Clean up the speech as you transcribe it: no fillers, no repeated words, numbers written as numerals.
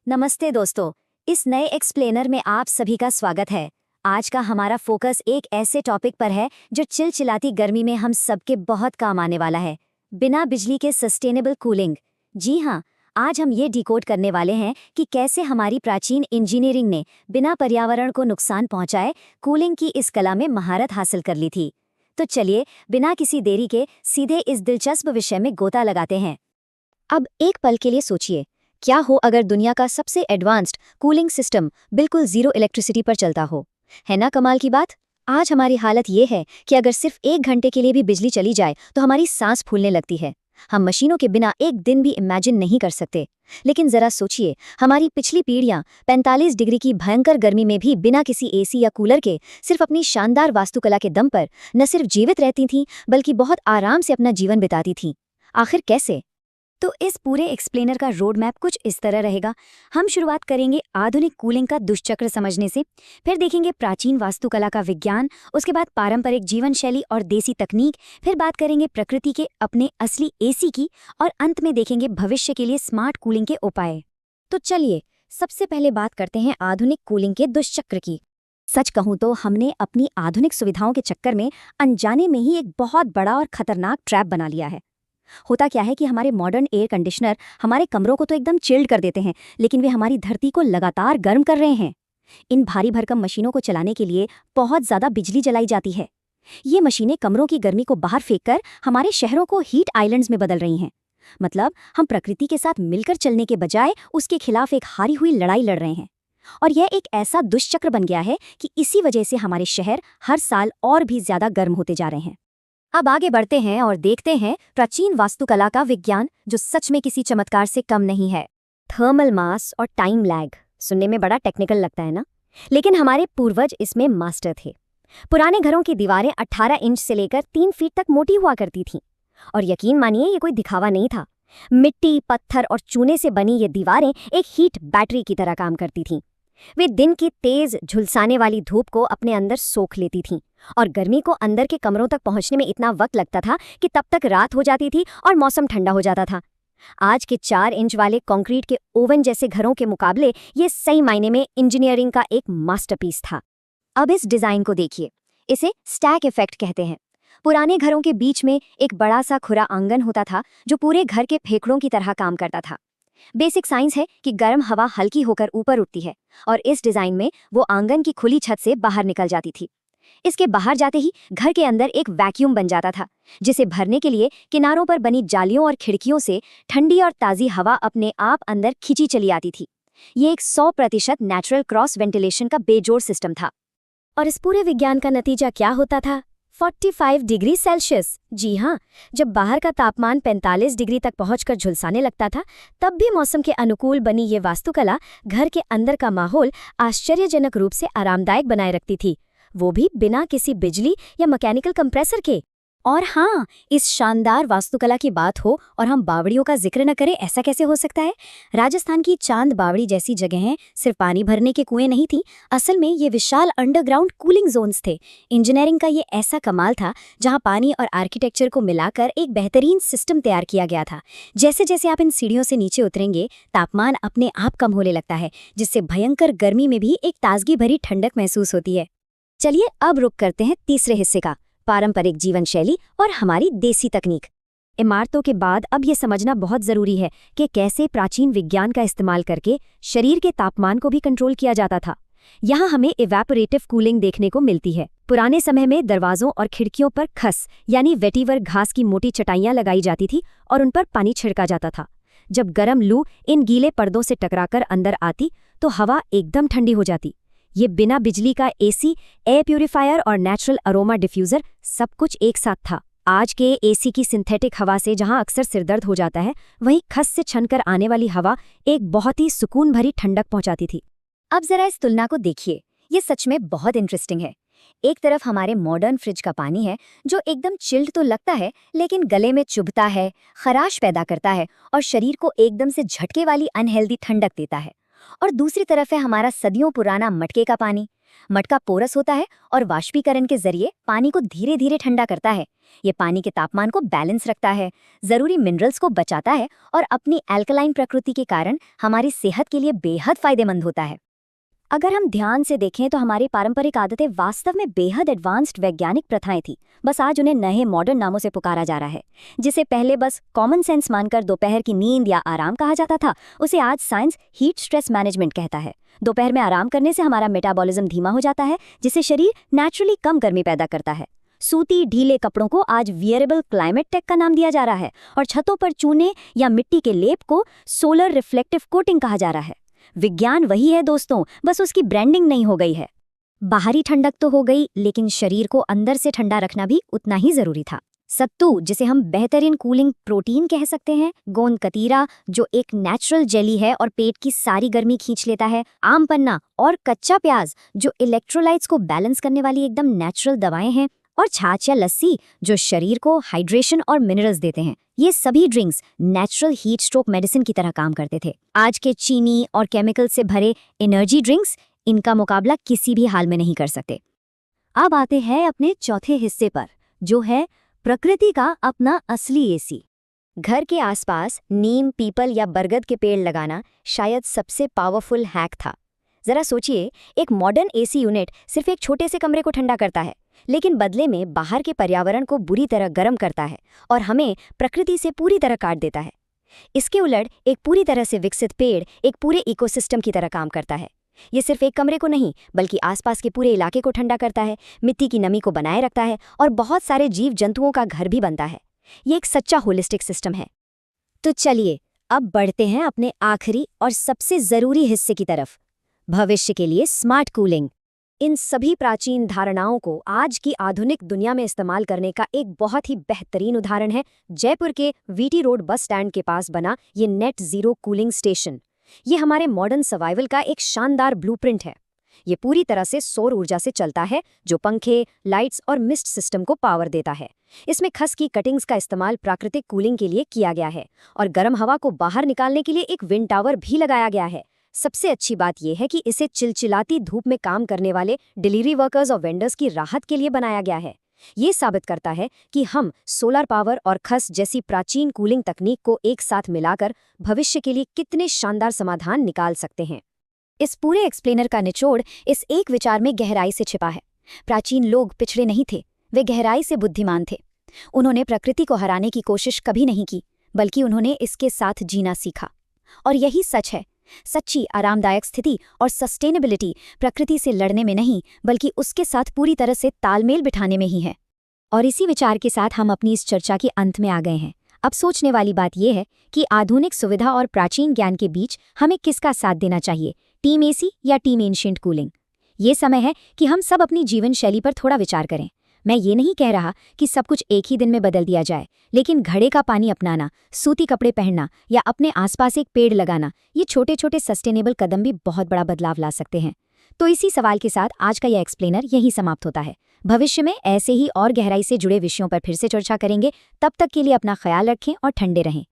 नमस्ते दोस्तों, इस नए एक्सप्लेनर में आप सभी का स्वागत है। आज का हमारा फोकस एक ऐसे टॉपिक पर है जो चिलचिलाती गर्मी में हम सबके बहुत काम आने वाला है, बिना बिजली के सस्टेनेबल कूलिंग। जी हाँ, आज हम ये डिकोड करने वाले हैं कि कैसे हमारी प्राचीन इंजीनियरिंग ने बिना पर्यावरण को नुकसान पहुंचाए कूलिंग की इस कला में महारत हासिल कर ली थी। तो चलिए, बिना किसी देरी के सीधे इस दिलचस्प विषय में गोता लगाते हैं। अब एक पल के लिए सोचिए, क्या हो अगर दुनिया का सबसे एडवांस्ड कूलिंग सिस्टम बिल्कुल जीरो इलेक्ट्रिसिटी पर चलता हो। है ना कमाल की बात। आज हमारी हालत ये है कि अगर सिर्फ 1 घंटे के लिए भी बिजली चली जाए तो हमारी सांस फूलने लगती है। हम मशीनों के बिना एक दिन भी इमेजिन नहीं कर सकते। लेकिन जरा सोचिए, हमारी पिछली पीढ़ियां 45 डिग्री की भयंकर गर्मी में भी बिना किसी एसी या कूलर के सिर्फ अपनी शानदार वास्तुकला के दम पर न सिर्फ जीवित रहती थीं बल्कि बहुत आराम से अपना जीवन बिताती थीं। आखिर कैसे? तो इस पूरे एक्सप्लेनर का रोड मैप कुछ इस तरह रहेगा। हम शुरुआत करेंगे आधुनिक कूलिंग का दुष्चक्र समझने से, फिर देखेंगे प्राचीन वास्तुकला का विज्ञान, उसके बाद पारंपरिक जीवन शैली और देसी तकनीक, फिर बात करेंगे प्रकृति के अपने असली एसी की, और अंत में देखेंगे भविष्य के लिए स्मार्ट कूलिंग के उपाय। तो चलिए, सबसे पहले बात करते हैं आधुनिक कूलिंग के दुष्चक्र की। सच कहूं तो हमने अपनी आधुनिक सुविधाओं के चक्कर में अनजाने में ही एक बहुत बड़ा और खतरनाक ट्रैप बना लिया है। होता क्या है कि हमारे मॉडर्न एयर कंडीशनर हमारे कमरों को तो एकदम चिल्ड कर देते हैं, लेकिन वे हमारी धरती को लगातार गर्म कर रहे हैं। इन भारी भरकम मशीनों को चलाने के लिए बहुत ज़्यादा बिजली जलाई जाती है। ये मशीनें कमरों की गर्मी को बाहर फेंककर हमारे शहरों को हीट आइलैंड्स में बदल रही हैं। मतलब हम प्रकृति के साथ मिलकर चलने के बजाय उसके खिलाफ एक हारी हुई लड़ाई लड़ रहे हैं। और यह एक ऐसा दुष्चक्र बन गया है कि इसी वजह से हमारे शहर हर साल और भी ज़्यादा गर्म होते जा रहे हैं। अब आगे बढ़ते हैं और देखते हैं प्राचीन वास्तुकला का विज्ञान, जो सच में किसी चमत्कार से कम नहीं है। थर्मल मास और टाइम लैग सुनने में बड़ा टेक्निकल लगता है ना, लेकिन हमारे पूर्वज इसमें मास्टर थे। पुराने घरों की दीवारें 18 इंच से लेकर 3 फीट तक मोटी हुआ करती थीं, और यकीन मानिए ये कोई दिखावा नहीं था। मिट्टी, पत्थर और चूने से बनी ये दीवारें एक हीट बैटरी की तरह काम करती थीं। वे दिन की तेज झुलसाने वाली धूप को अपने अंदर सोख लेती थीं, और गर्मी को अंदर के कमरों तक पहुंचने में इतना वक्त लगता था कि तब तक रात हो जाती थी और मौसम ठंडा हो जाता था। आज के 4 इंच वाले कंक्रीट के ओवन जैसे घरों के मुकाबले ये सही मायने में इंजीनियरिंग का एक मास्टरपीस था। अब इस डिजाइन को देखिए, इसे स्टैक इफेक्ट कहते हैं। पुराने घरों के बीच में एक बड़ा सा खुला आंगन होता था जो पूरे घर के फेफड़ों की तरह काम करता था। बेसिक साइंस है कि गर्म हवा हल्की होकर ऊपर उठती है, और इस डिजाइन में वो आंगन की खुली छत से बाहर निकल जाती थी। इसके बाहर जाते ही घर के अंदर एक वैक्यूम बन जाता था, जिसे भरने के लिए किनारों पर बनी जालियों और खिड़कियों से ठंडी और ताज़ी हवा अपने आप अंदर खींची चली आती थी। ये एक 100% नेचुरल क्रॉस वेंटिलेशन का बेजोड़ सिस्टम था। और इस पूरे विज्ञान का नतीजा क्या होता था? 45 डिग्री सेल्सियस। जी हाँ, जब बाहर का तापमान 45 डिग्री तक पहुंचकर झुलसाने लगता था, तब भी मौसम के अनुकूल बनी ये वास्तुकला घर के अंदर का माहौल आश्चर्यजनक रूप से आरामदायक बनाए रखती थी, वो भी बिना किसी बिजली या मैकेनिकल कंप्रेसर के। और हाँ, इस शानदार वास्तुकला की बात हो और हम बावड़ियों का जिक्र न करें, ऐसा कैसे हो सकता है? राजस्थान की चांद बावड़ी जैसी जगहें सिर्फ पानी भरने के कुएं नहीं थी, असल में ये विशाल अंडरग्राउंड कूलिंग जोन्स थे। इंजीनियरिंग का ये ऐसा कमाल था जहाँ पानी और आर्किटेक्चर को मिलाकर एक बेहतरीन सिस्टम तैयार किया गया था। जैसे जैसे आप इन सीढ़ियों से नीचे उतरेंगे, तापमान अपने आप कम होने लगता है, जिससे भयंकर गर्मी में भी एक ताजगी भरी ठंडक महसूस होती है। चलिए अब रुक करते हैं तीसरे हिस्से का, पारंपरिक जीवन शैली और हमारी देसी तकनीक। इमारतों के बाद अब ये समझना बहुत ज़रूरी है कि कैसे प्राचीन विज्ञान का इस्तेमाल करके शरीर के तापमान को भी कंट्रोल किया जाता था। यहाँ हमें इवेपोरेटिव कूलिंग देखने को मिलती है। पुराने समय में दरवाजों और खिड़कियों पर खस यानी वेटिवर घास की मोटी चटाइयाँ लगाई जाती थी और उन पर पानी छिड़का जाता था। जब गर्म लू इन गीले पर्दों से टकराकर अंदर आती तो हवा एकदम ठंडी हो जाती। ये बिना बिजली का एसी, एयर प्यूरिफायर और नेचुरल अरोमा डिफ्यूज़र सब कुछ एक साथ था। आज के एसी की सिंथेटिक हवा से जहां अक्सर सिरदर्द हो जाता है, वहीं खस से छनकर आने वाली हवा एक बहुत ही सुकून भरी ठंडक पहुंचाती थी। अब जरा इस तुलना को देखिए, ये सच में बहुत इंटरेस्टिंग है। एक तरफ हमारे मॉडर्न फ्रिज का पानी है जो एकदम चिल्ड तो लगता है, लेकिन गले में चुभता है, खराश पैदा करता है और शरीर को एकदम से झटके वाली अनहेल्दी ठंडक देता है। और दूसरी तरफ है हमारा सदियों पुराना मटके का पानी, मटका पोरस होता है और वाष्पीकरण के जरिए पानी को धीरे धीरे ठंडा करता है। ये पानी के तापमान को बैलेंस रखता है, जरूरी मिनरल्स को बचाता है और अपनी एल्कलाइन प्रकृति के कारण हमारी सेहत के लिए बेहद फायदेमंद होता है। अगर हम ध्यान से देखें तो हमारी पारंपरिक आदतें वास्तव में बेहद एडवांस्ड वैज्ञानिक प्रथाएं थी, बस आज उन्हें नए मॉडर्न नामों से पुकारा जा रहा है। जिसे पहले बस कॉमन सेंस मानकर दोपहर की नींद या आराम कहा जाता था, उसे आज साइंस हीट स्ट्रेस मैनेजमेंट कहता है। दोपहर में आराम करने से हमारा मेटाबॉलिज्म धीमा हो जाता है, जिससे शरीर नेचुरली कम गर्मी पैदा करता है। सूती ढीले कपड़ों को आज वियरेबल क्लाइमेट टेक का नाम दिया जा रहा है और छतों पर चूने या मिट्टी के लेप को सोलर रिफ्लेक्टिव कोटिंग कहा जा रहा है। विज्ञान वही है दोस्तों, बस उसकी ब्रांडिंग नहीं हो गई है। बाहरी ठंडक तो हो गई, लेकिन शरीर को अंदर से ठंडा रखना भी उतना ही जरूरी था। सत्तू, जिसे हम बेहतरीन कूलिंग प्रोटीन कह सकते हैं, गोंद कतीरा जो एक नेचुरल जेली है और पेट की सारी गर्मी खींच लेता है, आम पन्ना और कच्चा प्याज जो इलेक्ट्रोलाइट्स को बैलेंस करने वाली एकदम नेचुरल दवाएं हैं, और छाछ या लस्सी जो शरीर को हाइड्रेशन और मिनरल्स देते हैं। ये सभी drinks natural heat stroke medicine की तरह काम करते थे। आज के चीनी और केमिकल से भरे एनर्जी ड्रिंक्स इनका मुकाबला किसी भी हाल में नहीं कर सकते। अब आते हैं अपने चौथे हिस्से पर, जो है प्रकृति का अपना असली एसी। घर के आसपास नीम, पीपल या बरगद के पेड़ लगाना शायद सबसे पावरफुल हैक था। जरा सोचिए, एक मॉडर्न एसी यूनिट सिर्फ एक छोटे से कमरे को ठंडा करता है, लेकिन बदले में बाहर के पर्यावरण को बुरी तरह गर्म करता है और हमें प्रकृति से पूरी तरह काट देता है। इसके उलट एक पूरी तरह से विकसित पेड़ एक पूरे इकोसिस्टम की तरह काम करता है। ये सिर्फ एक कमरे को नहीं, बल्कि आसपास के पूरे इलाके को ठंडा करता है, मिट्टी की नमी को बनाए रखता है और बहुत सारे जीव जंतुओं का घर भी बनता है। ये एक सच्चा होलिस्टिक सिस्टम है। तो चलिए अब बढ़ते हैं अपने आखिरी और सबसे जरूरी हिस्से की तरफ, भविष्य के लिए स्मार्ट कूलिंग। इन सभी प्राचीन धारणाओं को आज की आधुनिक दुनिया में इस्तेमाल करने का एक बहुत ही बेहतरीन उदाहरण है जयपुर के वीटी रोड बस स्टैंड के पास बना ये नेट जीरो कूलिंग स्टेशन। ये हमारे मॉडर्न सर्वाइवल का एक शानदार ब्लूप्रिंट है। ये पूरी तरह से सौर ऊर्जा से चलता है, जो पंखे, लाइट्स और मिस्ट सिस्टम को पावर देता है। इसमें खस की कटिंग्स का इस्तेमाल प्राकृतिक कूलिंग के लिए किया गया है और गर्म हवा को बाहर निकालने के लिए एक विंड टावर भी लगाया गया है। सबसे अच्छी बात यह है कि इसे चिलचिलाती धूप में काम करने वाले डिलीवरी वर्कर्स और वेंडर्स की राहत के लिए बनाया गया है। ये साबित करता है कि हम सोलर पावर और खस जैसी प्राचीन कूलिंग तकनीक को एक साथ मिलाकर भविष्य के लिए कितने शानदार समाधान निकाल सकते हैं। इस पूरे एक्सप्लेनर का निचोड़ इस एक विचार में गहराई से छिपा है। प्राचीन लोग पिछड़े नहीं थे, वे गहराई से बुद्धिमान थे। उन्होंने प्रकृति को हराने की कोशिश कभी नहीं की, बल्कि उन्होंने इसके साथ जीना सीखा। और यही सच है। सच्ची आरामदायक स्थिति और सस्टेनेबिलिटी प्रकृति से लड़ने में नहीं, बल्कि उसके साथ पूरी तरह से तालमेल बिठाने में ही है। और इसी विचार के साथ हम अपनी इस चर्चा के अंत में आ गए हैं। अब सोचने वाली बात यह है कि आधुनिक सुविधा और प्राचीन ज्ञान के बीच हमें किसका साथ देना चाहिए, टीम एसी या टीम एंशिएंट कूलिंग। ये समय है कि हम सब अपनी जीवन शैली पर थोड़ा विचार करें। मैं ये नहीं कह रहा कि सब कुछ एक ही दिन में बदल दिया जाए, लेकिन घड़े का पानी अपनाना, सूती कपड़े पहनना या अपने आसपास एक पेड़ लगाना, ये छोटे छोटे सस्टेनेबल कदम भी बहुत बड़ा बदलाव ला सकते हैं। तो इसी सवाल के साथ आज का यह एक्सप्लेनर यहीं समाप्त होता है। भविष्य में ऐसे ही और गहराई से जुड़े विषयों पर फिर से चर्चा करेंगे। तब तक के लिए अपना ख्याल रखें और ठंडे रहें।